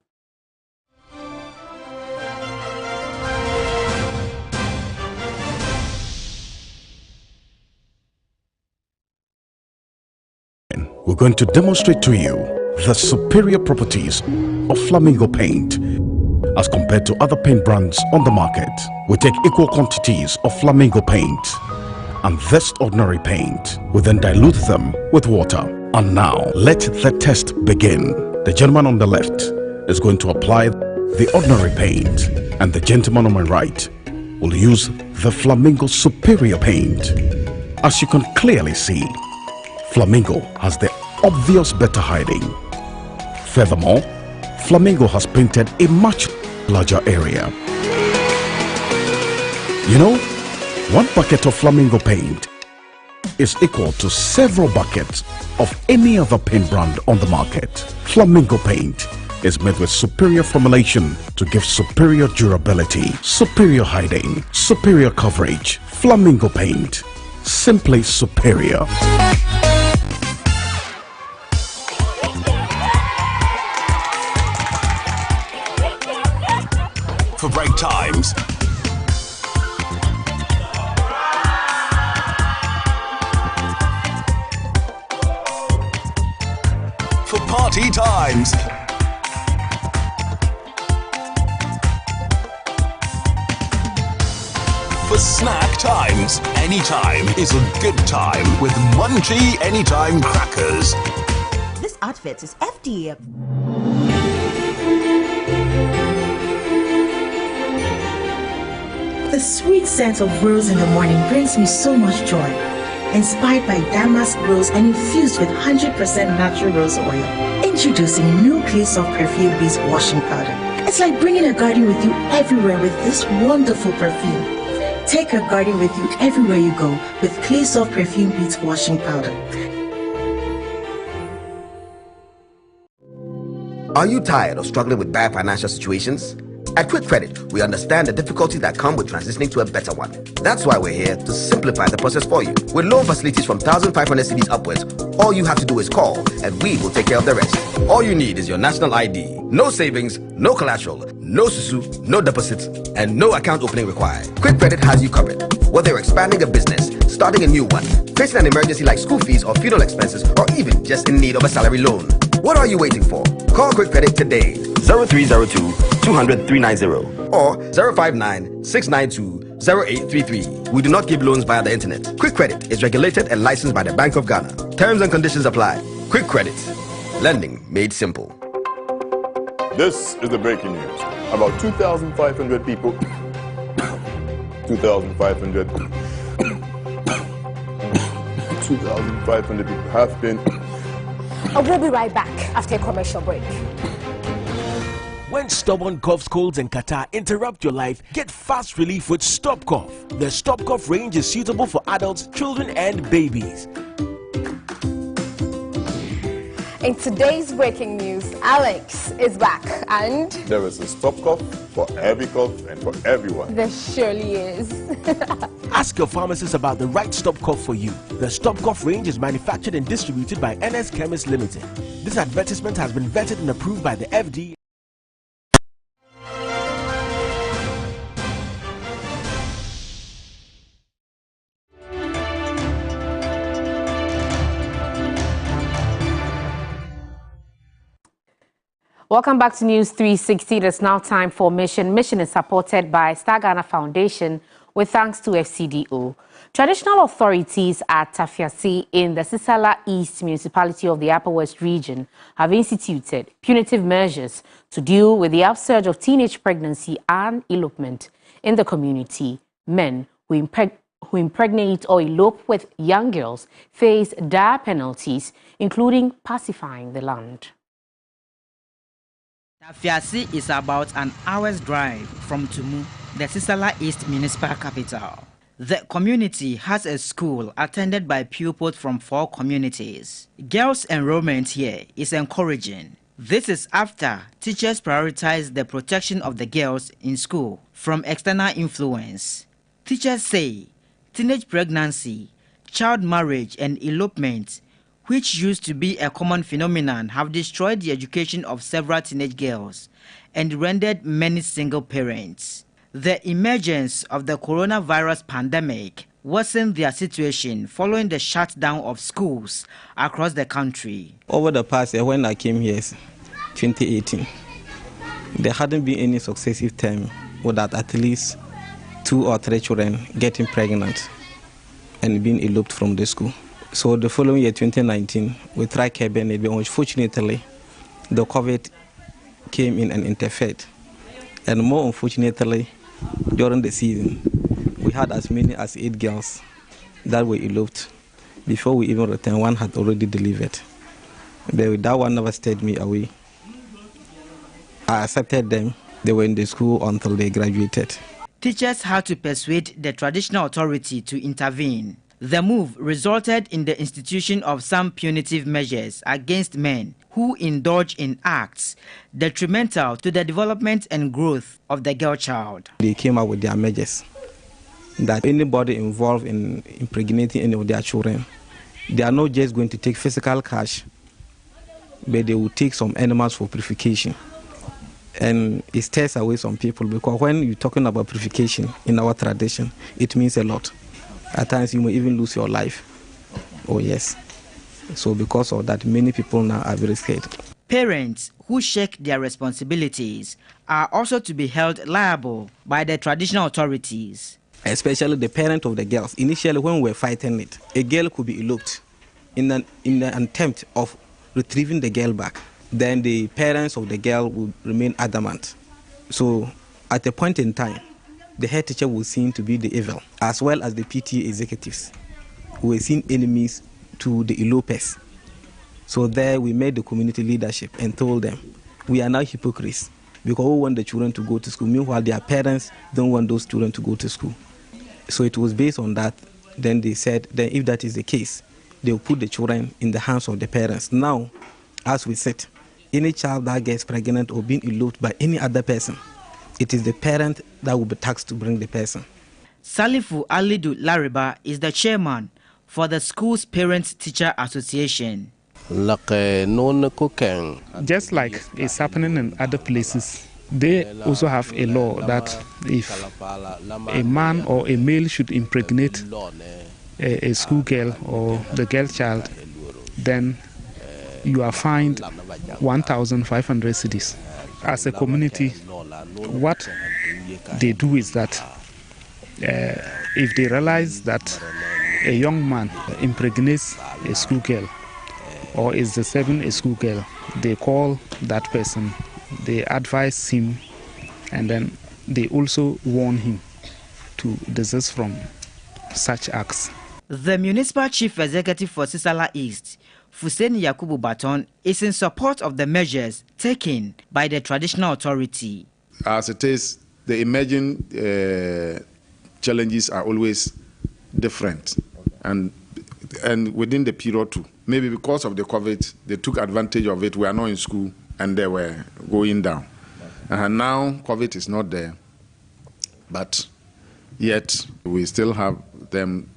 We're going to demonstrate to you the superior properties of Flamingo paint. as compared to other paint brands on the market. We take equal quantities of Flamingo paint and this ordinary paint. We then dilute them with water. And now, let the test begin. The gentleman on the left is going to apply the ordinary paint, and the gentleman on my right will use the Flamingo Superior paint. As you can clearly see, Flamingo has the obvious better hiding. Furthermore, Flamingo has painted a much larger area. You know, 1 bucket of Flamingo paint is equal to several buckets of any other paint brand on the market. Flamingo paint is made with superior formulation to give superior durability, superior hiding, superior coverage. Flamingo paint, simply superior. For break times, for party times, for snack times, anytime is a good time with Munchie Anytime Crackers. This outfit is FDA. The sweet scent of rose in the morning brings me so much joy. Inspired by damask rose and infused with 100% natural rose oil. Introducing new Clay Soft Perfume Beads Washing Powder. It's like bringing a garden with you everywhere with this wonderful perfume. Take a garden with you everywhere you go with Clay Soft Perfume Beads Washing Powder. Are you tired of struggling with bad financial situations? At Quick Credit, we understand the difficulties that come with transitioning to a better one. That's why we're here to simplify the process for you. With loan facilities from 1,500 cedis upwards, all you have to do is call and we will take care of the rest. All you need is your national ID. No savings, no collateral, no susu, no deposits, and no account opening required. Quick Credit has you covered. Whether you're expanding a business, starting a new one, facing an emergency like school fees or funeral expenses, or even just in need of a salary loan. What are you waiting for? Call Quick Credit today. 0302 200 390 or 059 692 0833. We do not give loans via the internet. Quick Credit is regulated and licensed by the Bank of Ghana. Terms and conditions apply. Quick Credit. Lending made simple. This is the breaking news. About 2,500 people 2,500 people have been. We'll be right back after a commercial break. When stubborn coughs, colds, and catarrh interrupt your life, get fast relief with Stop Cough. The Stop Cough range is suitable for adults, children, and babies. In today's breaking news, Alex is back and... There is a Stop Cough for every cough and for everyone. There surely is. Ask your pharmacist about the right Stop Cough for you. The Stop Cough range is manufactured and distributed by NS Chemist Limited. This advertisement has been vetted and approved by the FDA. Welcome back to News 360. It is now time for Mission. Mission is supported by Star Ghana Foundation with thanks to FCDO. Traditional authorities at Tafiase in the Sisala East Municipality of the Upper West Region have instituted punitive measures to deal with the upsurge of teenage pregnancy and elopement in the community. Men who impregnate or elope with young girls face dire penalties, including pacifying the land. Tafiase is about an hour's drive from Tumu, the Sisala East municipal capital. The community has a school attended by pupils from 4 communities. Girls' enrollment here is encouraging. This is after teachers prioritize the protection of the girls in school from external influence. Teachers say teenage pregnancy, child marriage, and elopement, which used to be a common phenomenon, have destroyed the education of several teenage girls and rendered many single parents. The emergence of the coronavirus pandemic worsened their situation following the shutdown of schools across the country. Over the past year, when I came here, 2018, There hadn't been any successive term without at least 2 or 3 children getting pregnant and being eloped from the school. So the following year, 2019, we tried curbing it, but unfortunately, the COVID came in and interfered. And more unfortunately, during the season, we had as many as 8 girls that were eloped. Before we even returned, one had already delivered. But that one never stayed me away. I accepted them. They were in the school until they graduated. Teachers had to persuade the traditional authority to intervene. The move resulted in the institution of some punitive measures against men who indulge in acts detrimental to the development and growth of the girl child. They came out with their measures that anybody involved in impregnating any of their children, they are not just going to take physical cash, but they will take some animals for purification. And it stares away some people, because when you're talking about purification in our tradition, it means a lot. At times you may even lose your life. Oh yes. So because of that, many people now are very scared. Parents who shirk their responsibilities are also to be held liable by the traditional authorities. Especially the parent of the girls. Initially when we were fighting it, a girl could be eloped in an attempt of retrieving the girl back. Then the parents of the girl would remain adamant. So at a point in time, the head teacher was seen to be the evil, as well as the PTA executives, who were seen enemies to the elopers. So there we made the community leadership and told them, we are now hypocrites, because we want the children to go to school, meanwhile their parents don't want those children to go to school. So it was based on that. Then they said, then if that is the case, they will put the children in the hands of the parents. Now, as we said, any child that gets pregnant or being eloped by any other person, it is the parent that will be taxed to bring the person. Salifu Alidu Lariba is the chairman for the school's Parents-Teacher Association. Just like it's happening in other places, they also have a law that if a man or a male should impregnate a schoolgirl or the girl child, then you are fined 1,500 cedis. As a community, what they do is that if they realize that a young man impregnates a schoolgirl or is disturbing a schoolgirl, they call that person, they advise him, and then they also warn him to desist from such acts. The municipal chief executive for Sisala East, Fuseni Yakubu Baton, is in support of the measures taken by the traditional authority. As it is, the emerging challenges are always different, and within the period too. Maybe because of the COVID, they took advantage of it. We are not in school, and they were going down. And now COVID is not there, but yet we still have them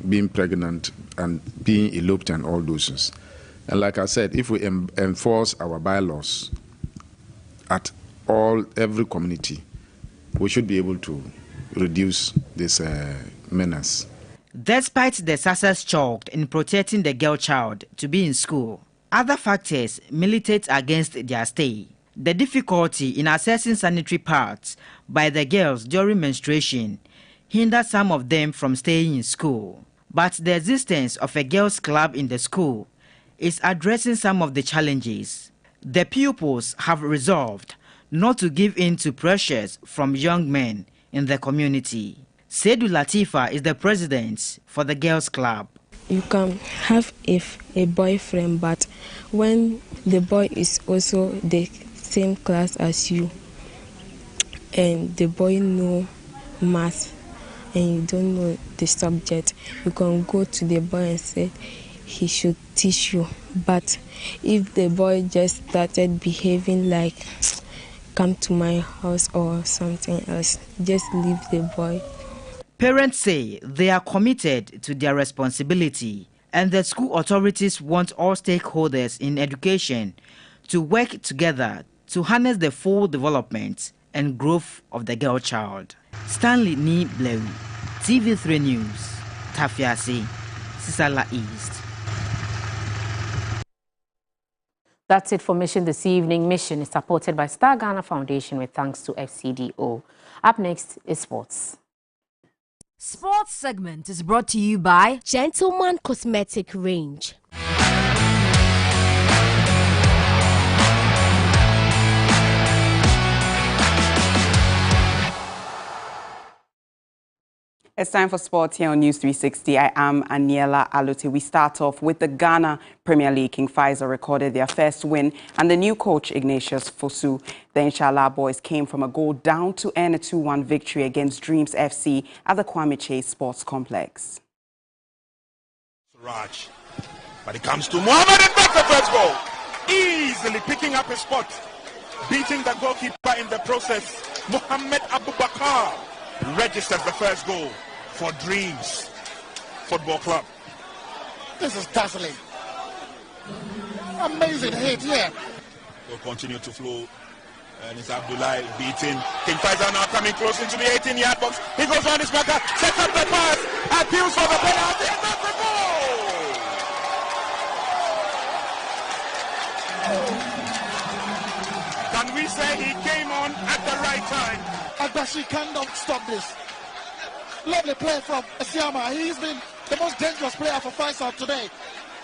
being pregnant and being eloped and all those things. And like I said, if we enforce our bylaws at every community, we should be able to reduce this menace. Despite the success chalked in protecting the girl child to be in school, other factors militate against their stay. The difficulty in accessing sanitary pads by the girls during menstruation hinders some of them from staying in school. But the existence of a girls' club in the school is addressing some of the challenges. The pupils have resolved not to give in to pressures from young men in the community. Seydou Latifa is the president for the girls' club. You can have a boyfriend, but when the boy is also the same class as you, and the boy know math, and you don't know the subject, you can go to the boy and say he should teach you. But if the boy just started behaving like come to my house or something else, just leave the boy. Parents say they are committed to their responsibility, and the school authorities want all stakeholders in education to work together to harness the full development and growth of the girl child. Stanley Ni Blewi, TV3 News, Tafiase, Sisala East. That's it for Mission this evening. Mission is supported by Star Ghana Foundation with thanks to FCDO. Up next is sports. Sports segment is brought to you by Gentleman Cosmetic Range. It's time for sports here on News 360. I am Aniela Alute. We start off with the Ghana Premier League. King Faisal recorded their first win, and the new coach, Ignatius Fosu. The Inshallah boys came from a goal down to earn a 2-1 victory against Dreams FC at the Kwame Chase Sports Complex. Raj, but it comes to Mohamed, and that's the first goal. Easily picking up his spot, beating the goalkeeper in the process. Mohamed Abubakar registers the first goal for Dreams Football Club. This is dazzling. Amazing hit here. Will continue to flow. And it's Abdullah beating. King Faisal now coming close into the 18-yard box. He goes on his marker, sets up the pass, appeals for the penalty, and that's the goal! Can we say he came on at the right time? Adashi cannot stop this. Lovely play from Asiama. He's been the most dangerous player for Faisal today.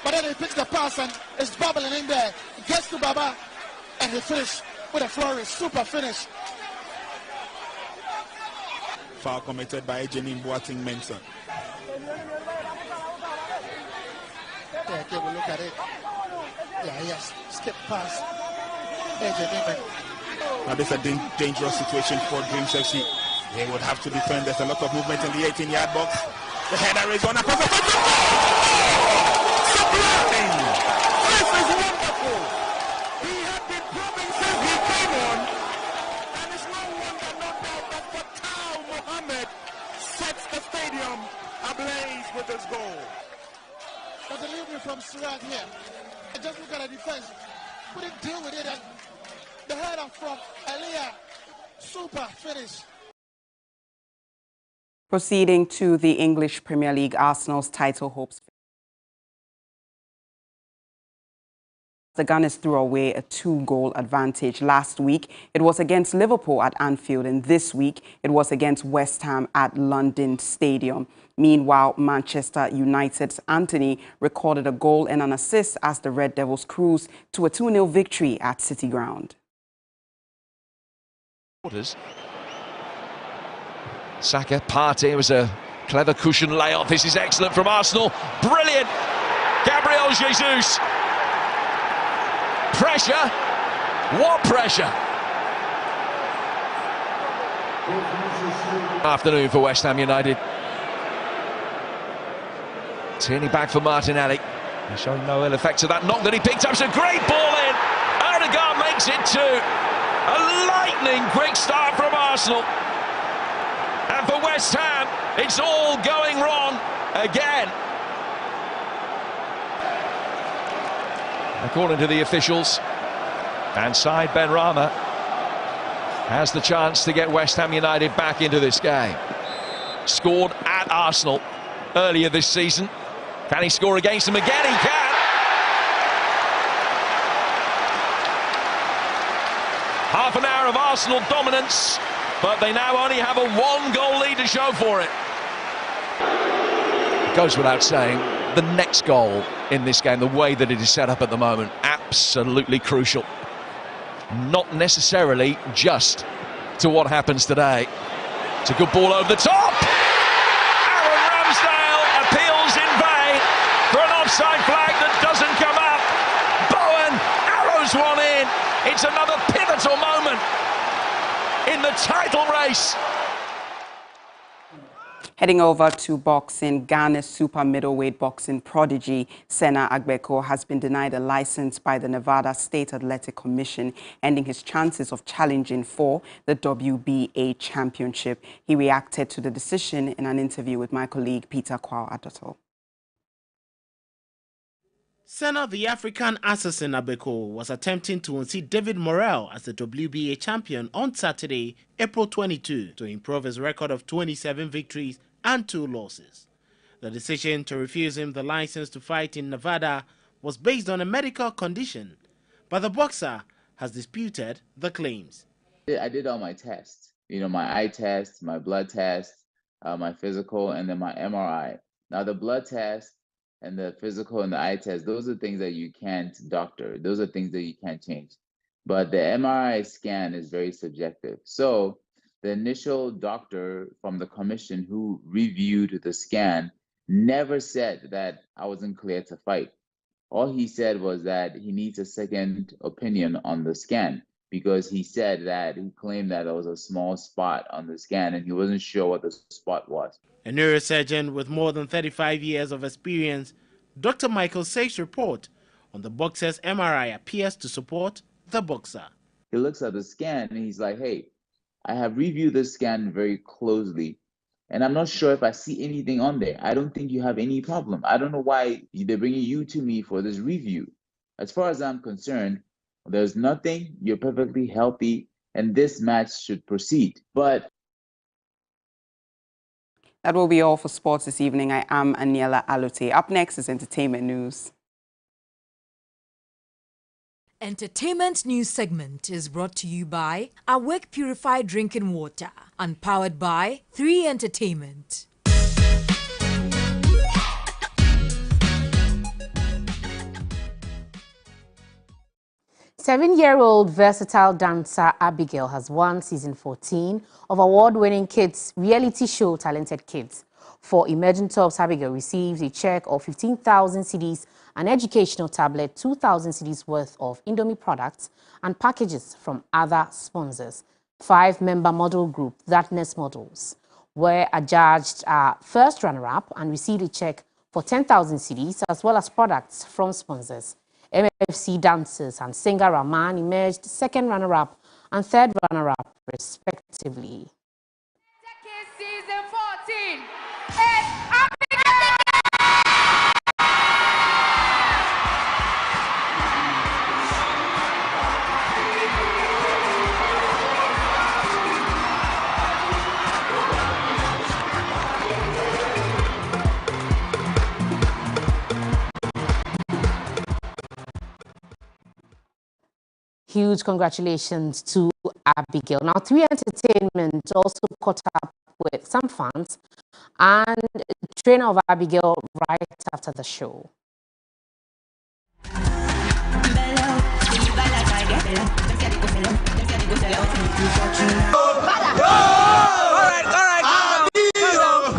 But then he picks the pass and is bubbling in there. He gets to Baba and he finishes with a flourish. Super finish. Foul committed by Ejenim Boateng Mensah. Yeah, okay, we'll look at it. Yeah, yes. Skip pass. Ejenim. Now this is a dangerous situation for Dreams FC. They would have to defend. There's a lot of movement in the 18-yard box. The header is on across the front. Sublime! This is wonderful. He had been probing since he came on. And it's no wonder, no doubt, that Fatau Mohammed sets the stadium ablaze with his goal. The delivery from Suraj here. And just look at the defense. Couldn't deal with it. And the header from Aliyah. Super finish. Proceeding to the English Premier League, Arsenal's title hopes. The Gunners threw away a 2-goal advantage. Last week, it was against Liverpool at Anfield, and this week, it was against West Ham at London Stadium. Meanwhile, Manchester United's Anthony recorded a goal and an assist as the Red Devils cruised to a 2-0 victory at City Ground. Saka, Partey was a clever cushion layoff. This is excellent from Arsenal. Brilliant. Gabriel Jesus. Pressure. What pressure? Afternoon for West Ham United. Tierney back for Martinelli. He's showing no ill effects of that knock that he picked up. It's a great ball in. Odegaard makes it 2. A lightning quick start from Arsenal. And for West Ham, it's all going wrong again. According to the officials, and Said Benrahma has the chance to get West Ham United back into this game. Scored at Arsenal earlier this season. Can he score against them again? He can. Half an hour of Arsenal dominance, but they now only have a 1-goal lead to show for it. It goes without saying, the next goal in this game, the way that it is set up at the moment, absolutely crucial. Not necessarily just to what happens today. It's a good ball over the top. Aaron Ramsdale appeals in vain for an offside flag that doesn't come up. Bowen arrows one in. It's another pivotal moment in the title race. Heading over to boxing, Ghana's super middleweight boxing prodigy, Sena Agbeko, has been denied a license by the Nevada State Athletic Commission, ending his chances of challenging for the WBA championship. He reacted to the decision in an interview with my colleague Peter Kwao Adoto. Sena, the African assassin Agbeko, was attempting to unseat David Morrell as the WBA champion on Saturday, April 22, to improve his record of 27 victories and 2 losses. The decision to refuse him the license to fight in Nevada was based on a medical condition, but the boxer has disputed the claims. I did all my tests, my eye test, my blood test, my physical, and then my MRI. Now the blood test and the physical and the eye test, those are things that you can't doctor. Those are things that you can't change. But the MRI scan is very subjective. So the initial doctor from the commission who reviewed the scan never said that I wasn't clear to fight. All he said was that he needs a second opinion on the scan, because he said that he claimed that there was a small spot on the scan and he wasn't sure what the spot was. A neurosurgeon with more than 35 years of experience, Dr. Michael Sake's report on the boxer's MRI appears to support the boxer. He looks at the scan and he's like, hey, I have reviewed the scan very closely and I'm not sure if I see anything on there. I don't think you have any problem. I don't know why they're bringing you to me for this review. As far as I'm concerned, there's nothing. You're perfectly healthy and this match should proceed. But that will be all for sports this evening. I am Aniela Alote. Up next is entertainment news. Entertainment news segment is brought to you by Awake Purified Drinking Water and powered by 3 Entertainment. Seven-year-old versatile dancer Abigail has won season 14 of award-winning kids reality show Talented Kids. For emerging tops, Abigail received a check of 15,000 cedis, an educational tablet, 2,000 cedis worth of Indomie products and packages from other sponsors. 5-member model group, Thatness Models, were adjudged first runner-up and received a check for 10,000 cedis as well as products from sponsors. MFC dancers and singer Rahman emerged second runner-up and third runner-up, respectively. Season 14. Huge congratulations to Abigail. Now, 3 Entertainment also caught up with some fans and the trainer of Abigail right after the show.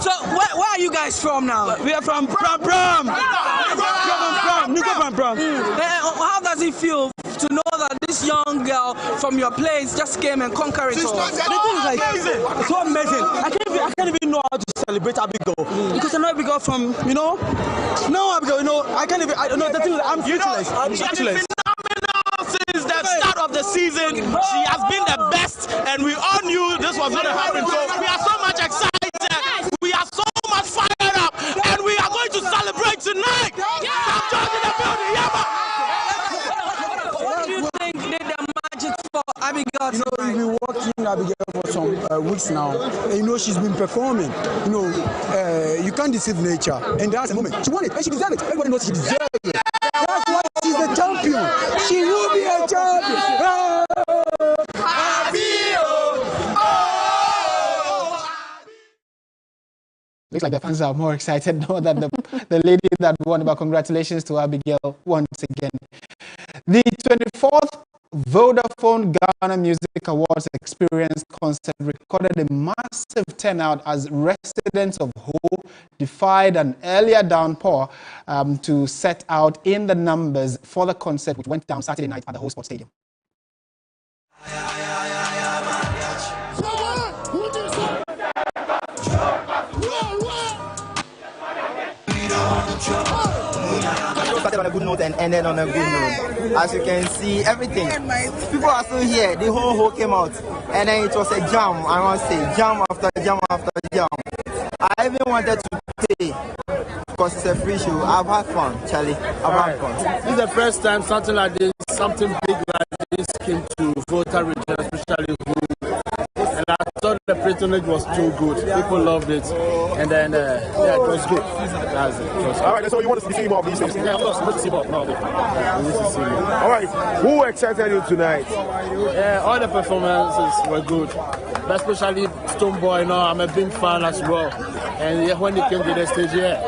So where are you guys from now? We are from Pram. How does it feel to know that this young girl from your place just came and conquered it all? The thing is like, it's so amazing. I can't even know how to celebrate Abigail because I know Abigail from, no Abigail, I can't even, the thing is, I'm speechless. Since the start of the season, she has been the best, and we all knew this was going to happen. So we are so much excited, we are so much fired up, and we are going to celebrate tonight. St. George in the building, What do you think did the magic for Abigail tonight? We've been watching Abigail for some weeks now, and she's been performing. You can't deceive nature, and that's the moment. She won it, and she deserved it. Everybody knows she deserved it. That's why she's the champion. She will be a champion. Looks like the fans are more excited now that the lady that won. But congratulations to Abigail once again. The 24th Vodafone Ghana Music Awards Experience concert recorded a massive turnout as residents of Ho defied an earlier downpour to set out in the numbers for the concert, which went down Saturday night at the Ho Sports Stadium. Started on a good note and ended on a good note. As you can see, everything. People are still here. The whole came out. And then it was a jam, I must say. Jam after jam after jam. I even wanted to pay because it's a free show. I've had fun, Charlie. I've had fun. This is the first time something like this, something big like this came to Volta region, especially Ho. And I thought the place patronage was too good. People loved it. And then, yeah, it was good. That's it. All right, so you want to see more of these things? Yeah, of course, we want to see more. No, we need to see more. All right, who excited you tonight? Yeah, all the performances were good. Especially Stonebwoy, you know, I'm a big fan as well. And when he came to the stage here,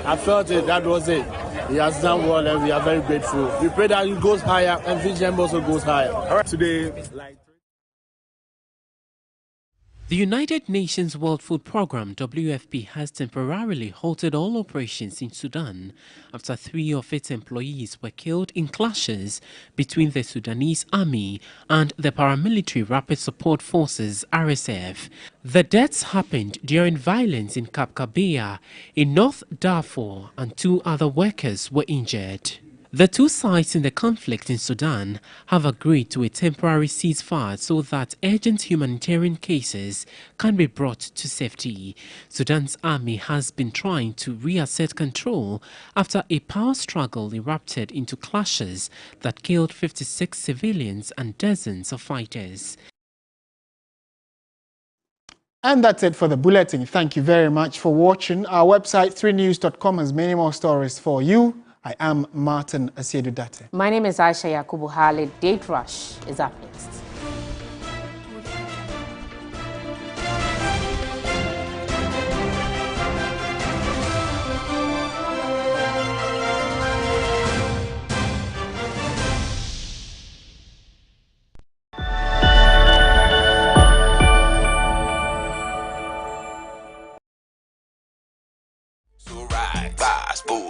I felt it, that was it. He has done well and we are very grateful. We pray that he goes higher and VGM also goes higher. All right, today. The United Nations World Food Programme WFP has temporarily halted all operations in Sudan after 3 of its employees were killed in clashes between the Sudanese army and the paramilitary Rapid Support Forces RSF. The deaths happened during violence in Kapkabia in North Darfur, and 2 other workers were injured. The 2 sides in the conflict in Sudan have agreed to a temporary ceasefire so that urgent humanitarian cases can be brought to safety. Sudan's army has been trying to reassert control after a power struggle erupted into clashes that killed 56 civilians and dozens of fighters. And that's it for the bulletin. Thank you very much for watching. Our website 3news.com has many more stories for you. I am Martin Asiedu-Date. My name is Aisha Yakubu Hale. Date Rush is up next.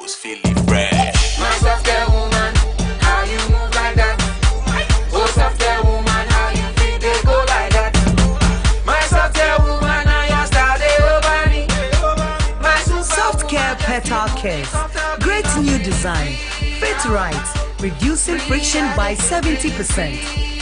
Feeling fresh. My software woman, how you move like that? Oh, software woman, how you feel they go like that? My software woman, I just started over me. My Soft Care Petal Cares. Great new design. Fit right. Reducing friction by 70%.